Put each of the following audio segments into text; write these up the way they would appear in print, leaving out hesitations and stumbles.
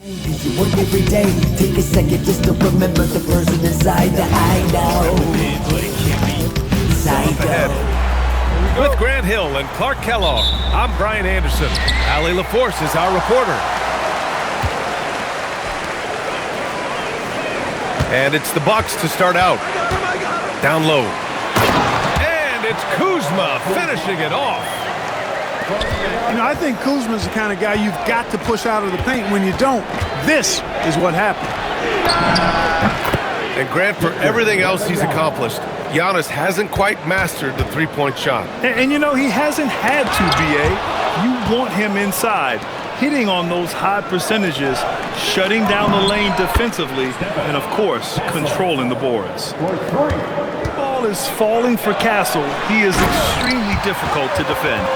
Did you work every day? Take a second just to remember the person inside the hideout. With Grant Hill and Clark Kellogg, I'm Brian Anderson. Allie LaForce is our reporter. And it's the Bucks to start out. Down low. And it's Kuzma finishing it off. You know, I think Kuzma's the kind of guy you've got to push out of the paint. When you don't, this is what happened. And Grant, for everything else he's accomplished, Giannis hasn't quite mastered the three-point shot. And you know, he hasn't had to, B.A. You want him inside, hitting on those high percentages, shutting down the lane defensively, and, of course, controlling the boards. The ball is falling for Castle. He is extremely difficult to defend.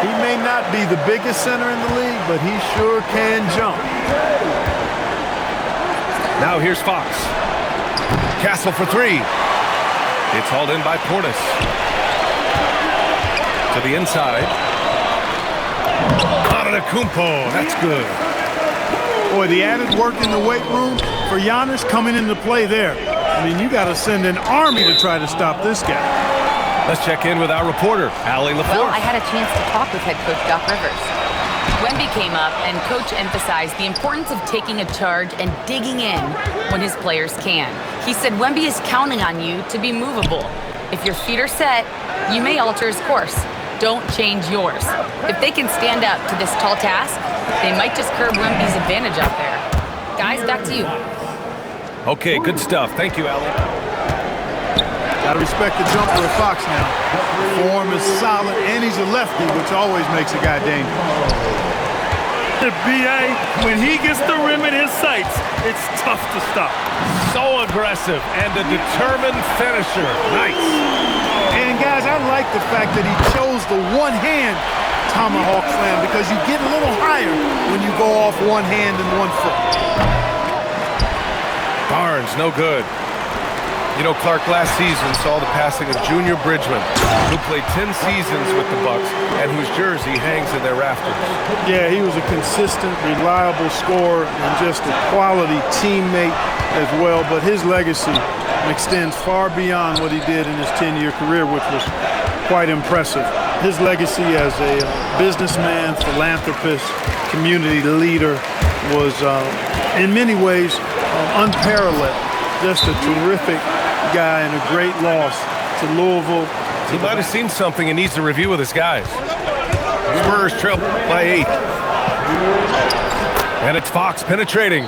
He may not be the biggest center in the league, but he sure can jump. Now here's Fox. Castle for three. It's hauled in by Portis. To the inside. Antetokounmpo. That's good. Boy, the added work in the weight room for Giannis coming into play there. I mean, you got to send an army to try to stop this guy. Let's check in with our reporter, Allie LaForce. Well, I had a chance to talk with head coach Doc Rivers. Wemby came up, and Coach emphasized the importance of taking a charge and digging in when his players can. He said Wemby is counting on you to be movable. If your feet are set, you may alter his course. Don't change yours. If they can stand up to this tall task, they might just curb Wemby's advantage out there. Guys, back to you. Okay, good stuff. Thank you, Allie. Got to respect the jumper of Fox now. Form is solid, and he's a lefty, which always makes a guy dangerous. B.A., when he gets the rim in his sights, it's tough to stop. So aggressive and a determined finisher. Nice. And, guys, I like the fact that he chose the one-hand tomahawk slam because you get a little higher when you go off one hand and 1 foot. Barnes, no good. You know, Clark last season saw the passing of Junior Bridgman, who played 10 seasons with the Bucks and whose jersey hangs in their rafters. Yeah, he was a consistent, reliable scorer and just a quality teammate as well. But his legacy extends far beyond what he did in his 10-year career, which was quite impressive. His legacy as a businessman, philanthropist, community leader was, in many ways, unparalleled. Just a terrific guy and a great loss to Louisville. He might have seen something and needs to review with his guys. Spurs trail by 8. And it's Fox penetrating.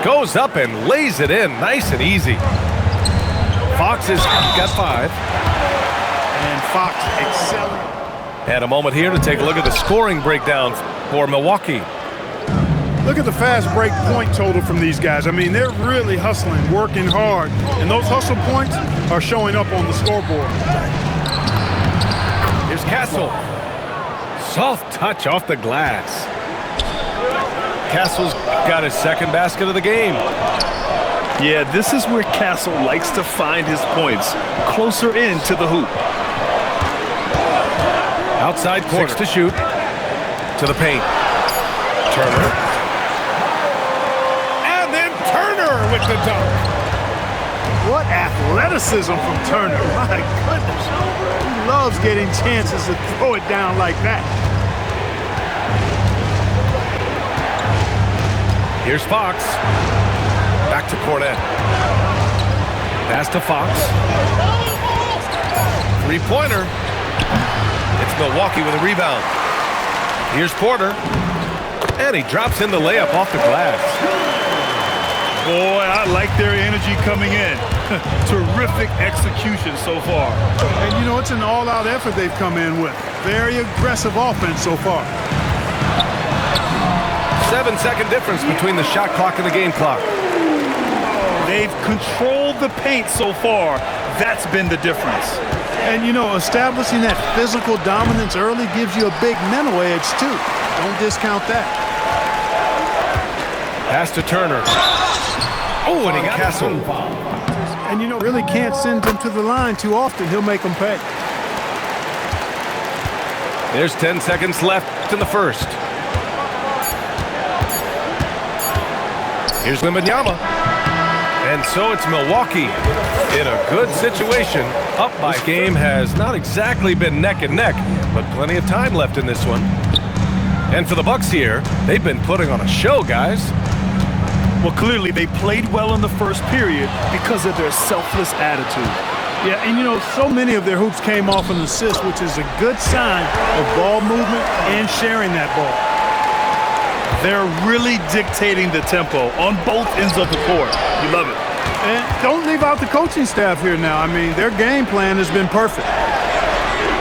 Goes up and lays it in nice and easy. Fox has got 5. And Fox excelling. And a moment here to take a look at the scoring breakdown for Milwaukee. Look at the fast break point total from these guys. I mean, they're really hustling, working hard, and those hustle points are showing up on the scoreboard. Here's Castle. Soft touch off the glass. Castle's got his second basket of the game. Yeah, this is where Castle likes to find his points, closer in to the hoop. Outside corner. 6 to shoot. To the paint. Turner. With the dunk. What athleticism from Turner. My goodness. He loves getting chances to throw it down like that. Here's Fox. Back to Cornette. Pass to Fox. Three-pointer. It's Milwaukee with a rebound. Here's Porter. And he drops in the layup off the glass. Boy, I like their energy coming in. Terrific execution so far. And, you know, it's an all-out effort they've come in with. Very aggressive offense so far. 7-second difference between the shot clock and the game clock. They've controlled the paint so far. That's been the difference. And, you know, establishing that physical dominance early gives you a big mental edge, too. Don't discount that. Pass to Turner. Oh, and he got Castle. And, you know, really can't send him to the line too often. He'll make them pay. There's 10 seconds left in the first. Here's Wembanyama. And so it's Milwaukee in a good situation. Up by this game has not exactly been neck and neck, but plenty of time left in this one. And for the Bucks here, they've been putting on a show, guys. Well, clearly they played well in the first period because of their selfless attitude. Yeah, and you know, so many of their hoops came off an assist, which is a good sign of ball movement and sharing that ball. They're really dictating the tempo on both ends of the court. You love it. And don't leave out the coaching staff here now. I mean, their game plan has been perfect.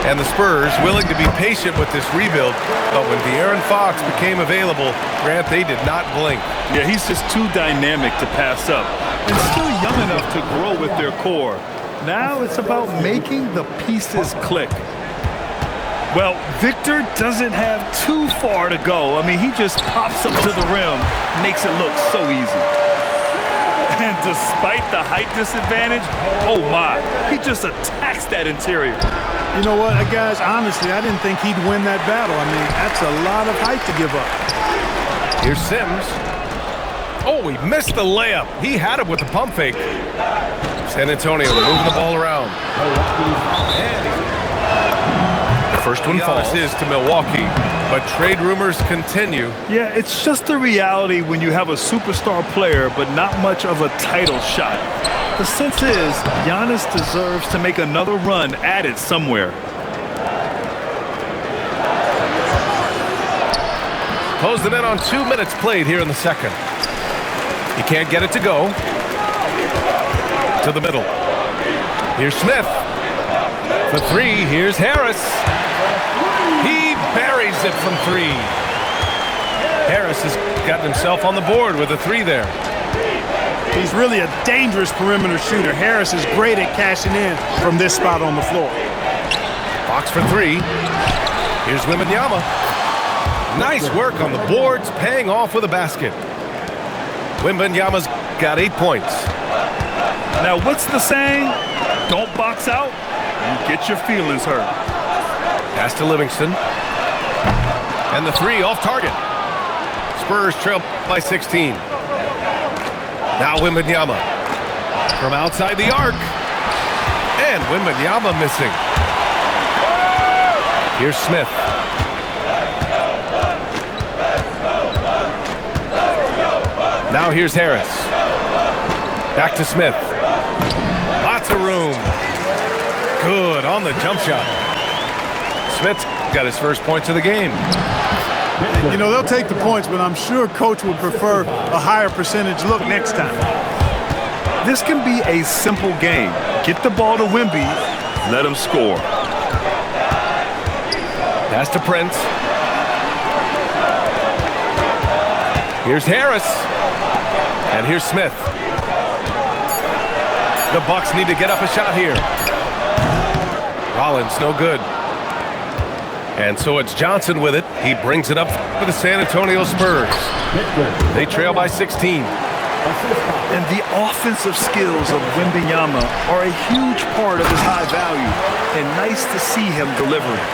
And the Spurs willing to be patient with this rebuild, but when De'Aaron Fox became available, Grant, they did not blink. Yeah, he's just too dynamic to pass up and still young enough to grow with their core. Now it's about making the pieces click. Well, Victor doesn't have too far to go. I mean, he just pops up to the rim, makes it look so easy. And despite the height disadvantage, oh my, he just attacks that interior. You know what, guys, honestly, I didn't think he'd win that battle. I mean, that's a lot of height to give up. Here's Sims. Oh, he missed the layup. He had it with the pump fake. San Antonio moving the ball around. The first one falls is to Milwaukee, but trade rumors continue. Yeah, it's just the reality when you have a superstar player, but not much of a title shot. The sense is Giannis deserves to make another run at it somewhere. Close them in on 2 minutes played here in the second. He can't get it to go. To the middle. Here's Smith. For three, here's Harris. He buries it from three. Harris has gotten himself on the board with a three there. He's really a dangerous perimeter shooter. Harris is great at cashing in from this spot on the floor. Fox for three. Here's Wembanyama. Nice work on the boards, paying off with a basket. Wembanyama's got 8 points. Now, what's the saying? Don't box out, you get your feelings hurt. Pass to Livingston. And the three off target. Spurs trail by 16. Now Wembanyama from outside the arc. And Wembanyama missing. Here's Smith. Now here's Harris. Back to Smith. Lots of room. Good on the jump shot. Smith's got his first points of the game. You know, they'll take the points, but I'm sure coach would prefer a higher percentage look next time. This can be a simple game. Get the ball to Wemby, let him score. Pass to Prince. Here's Harris. And here's Smith. The Bucks need to get up a shot here. Rollins, no good. And so it's Johnson with it. He brings it up for the San Antonio Spurs. They trail by 16. And the offensive skills of Wembanyama are a huge part of his high value. And nice to see him delivering.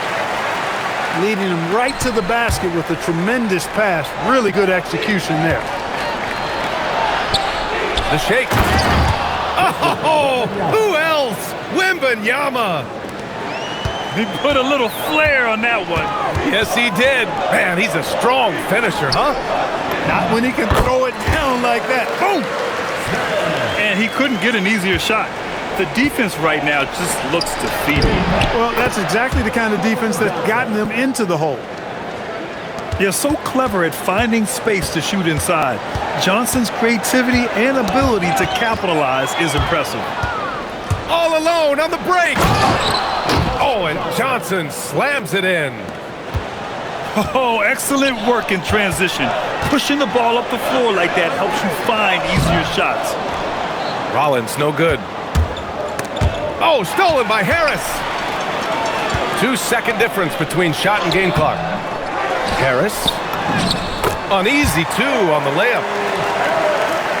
Leading him right to the basket with a tremendous pass. Really good execution there. The shake. Oh, who else? Wembanyama. He put a little flair on that one. Yes, he did. Man, he's a strong finisher, huh? Not when he can throw it down like that. Boom! And he couldn't get an easier shot. The defense right now just looks defeated. Well, that's exactly the kind of defense that's gotten them into the hole. They're so clever at finding space to shoot inside. Johnson's creativity and ability to capitalize is impressive. All alone on the break. Oh, and Johnson slams it in. Oh, excellent work in transition. Pushing the ball up the floor like that helps you find easier shots. Rollins, no good. Oh, stolen by Harris. 2-second difference between shot and game clock. Harris. Uneasy, too, on the layup.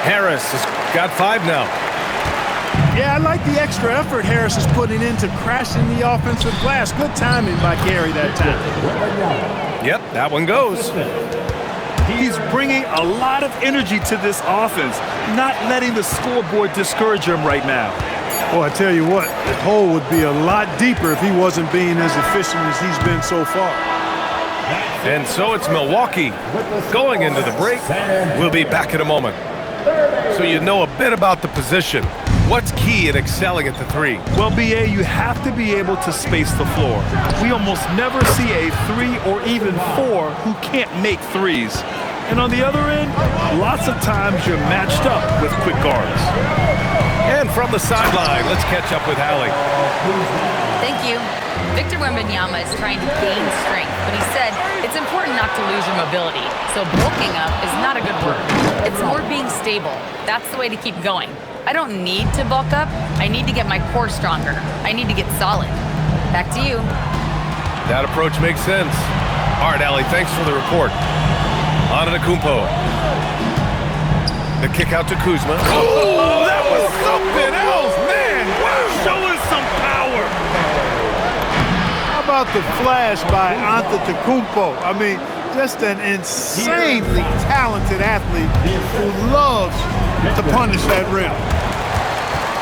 Harris has got 5 now. Yeah, I like the extra effort Harris is putting into crashing the offensive glass. Good timing by Gary that time. Yep, that one goes. He's bringing a lot of energy to this offense, not letting the scoreboard discourage him right now. Well, I tell you what, the hole would be a lot deeper if he wasn't being as efficient as he's been so far. And so it's Milwaukee going into the break. We'll be back in a moment. So you know a bit about the position. What's key in excelling at the three? Well, BA, you have to be able to space the floor. We almost never see a 3 or even 4 who can't make threes. And on the other end, lots of times you're matched up with quick guards. And from the sideline, let's catch up with Hallie. Thank you. Victor Wembanyama is trying to gain strength, but he said it's important not to lose your mobility. So bulking up is not a good word. It's more being stable. That's the way to keep going. I don't need to bulk up. I need to get my core stronger. I need to get solid. Back to you. That approach makes sense. All right, Allie, thanks for the report. Antetokounmpo. The kick out to Kuzma. Oh, that was something else, man! Wow, showing some power. How about the flash by Antetokounmpo? I mean, just an insanely talented athlete who loves to punish that rim.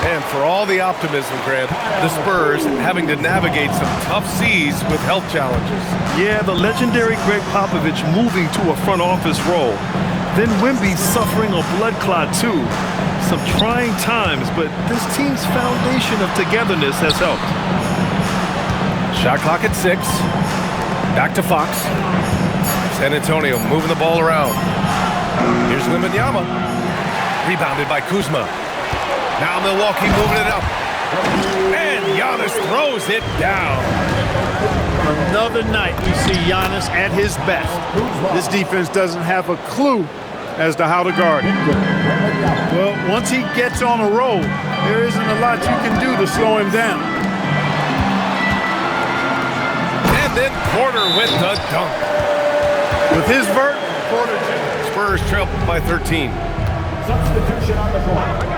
And for all the optimism, Grant, the Spurs having to navigate some tough seas with health challenges. Yeah, the legendary Greg Popovich moving to a front office role. Then Wemby suffering a blood clot too. Some trying times, but this team's foundation of togetherness has helped. Shot clock at 6. Back to Fox. San Antonio moving the ball around. Here's Wembanyama. Rebounded by Kuzma. Now Milwaukee moving it up. And Giannis throws it down. Another night we see Giannis at his best. This defense doesn't have a clue as to how to guard him. Well, once he gets on a roll, there isn't a lot you can do to slow him down. And then Porter with the dunk. With his vert, Porter. Spurs trail by 13. Substitution on the floor.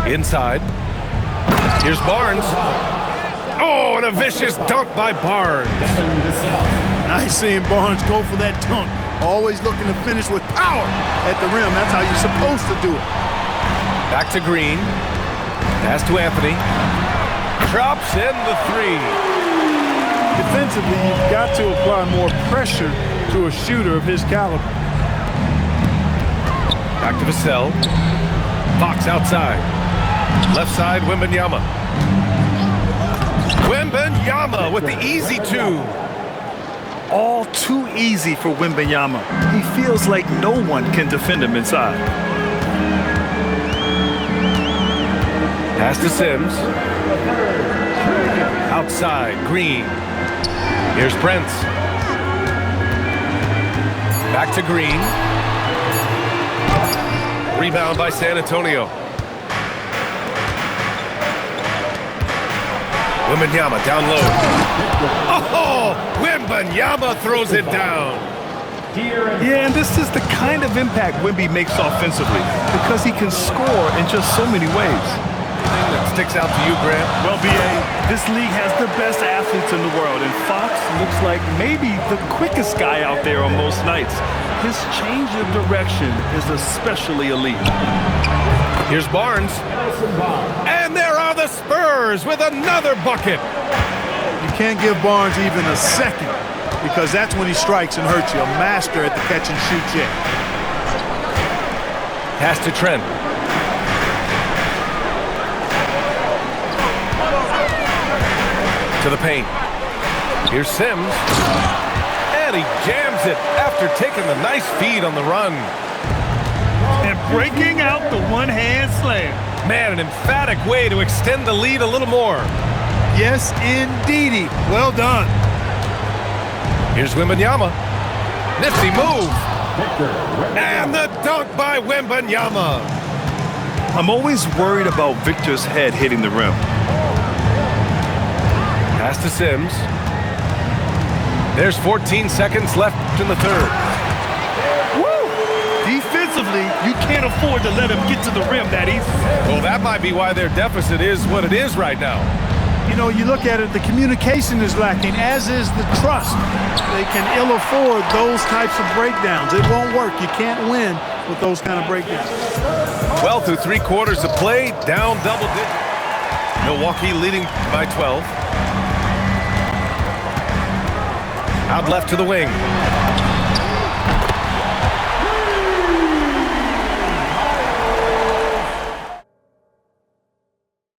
Inside. Here's Barnes. Oh, and a vicious dunk by Barnes. Nice seeing Barnes go for that dunk. Always looking to finish with power at the rim. That's how you're supposed to do it. Back to Green. Pass to Anthony. Drops in the 3. Defensively, you've got to apply more pressure to a shooter of his caliber. Back to Vassell. Fox outside. Left side, Wembanyama. Wembanyama with the easy 2. All too easy for Wembanyama. He feels like no one can defend him inside. Pass to Sims. Outside, Green. Here's Prince. Back to Green. Rebound by San Antonio. Wembanyama down low. Oh, Wembanyama throws it down. Yeah, and this is the kind of impact Wemby makes offensively because he can score in just so many ways. Anything that sticks out to you, Grant? Well, BA, this league has the best athletes in the world, and Fox looks like maybe the quickest guy out there on most nights. His change of direction is especially elite. Here's Barnes. And there are the Spurs with another bucket. You can't give Barnes even a second because that's when he strikes and hurts you. A master at the catch and shoot check. Pass to Trent. To the paint. Here's Sims. And he jams it after taking the nice feed on the run. And breaking out the one-hand slam. Man, an emphatic way to extend the lead a little more. Yes, indeedy. Well done. Here's Wembanyama. Nifty move. And the dunk by Wembanyama. I'm always worried about Victor's head hitting the rim. Pass to Sims. There's 14 seconds left in the third. Woo! Defensively, you can't afford to let him get to the rim that easy. Well, that might be why their deficit is what it is right now. You know, you look at it, the communication is lacking, as is the trust. They can ill afford those types of breakdowns. It won't work. You can't win with those kind of breakdowns. Well, through 3 quarters of play, down double digits. Milwaukee leading by 12. Out left to the wing.